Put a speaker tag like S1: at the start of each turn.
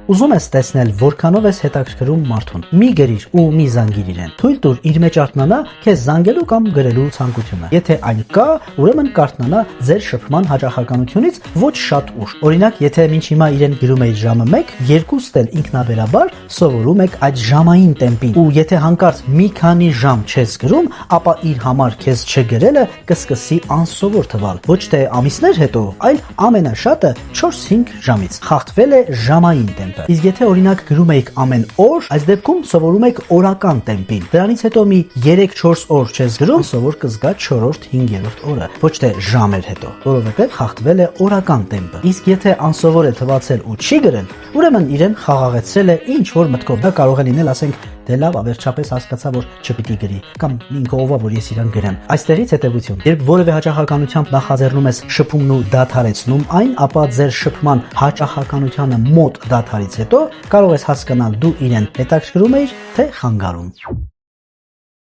S1: Ուզում ես տեսնել որքանով ես հետաքրքրում մարդուն։ Մի գրիր ու մի զանգիր իրեն։ Թույլ տուր իր մեջ արթնանա քեզ զանգելու կամ գրելու ցանկությունը։ Եթե այն կա, ուրեմն կարթնանա ձեր շփման հաճախականությունից ոչ շատ ուշ։ Օրինակ, եթե մինչ հիմա իրեն գրում եք ժամը 1, երկուստ էլ ինքնաբերաբար սովորում եք այդ ժամային տեմպին։ Ու եթե հանկարծ մի քանի ժամ չես գրում, ապա իր համար քեզ չգրելը կսկսի անսովոր թվալ։ Ոչ թե ամիսներ հետո, այլ ամենաշատը 4-5 ժամից։ Խախտվել է ժամային տեմպը։ Իսկ եթե օրինակ գրում եք ամեն օր, այս դեպքում սովորում եք օրական տեմպին։ Դրանից հետո մի 3-4 օր չես գրում, սովոր կզգա 4-5-րդ օրը, ոչ թե ժամեր հետո, որովհետև խախտվել է օրական տեմպը։ Իսկ եթե անսովոր է թվացել ու չի գրել, ուրեմն իրեն խաղաղեցրել է ինչ որ մտքով։ Դա կարող է լինել, ասենք, դե լավ, վերջապես հասկացա, որ չպիտի գրի, կամ ինքը ով է, որ ես իրան գրեմ։ Այստեղից հետևություն։ Երբ որևէ հաճախականությամբ նախաձեռնում ես շփումն ու դադարեցնում այն, ապա ձեր շփման հաճախականությանը մոտ դադարից հետո կարող ես հասկանալ դու իրեն հետաքրքրում ես, թե խանգարում։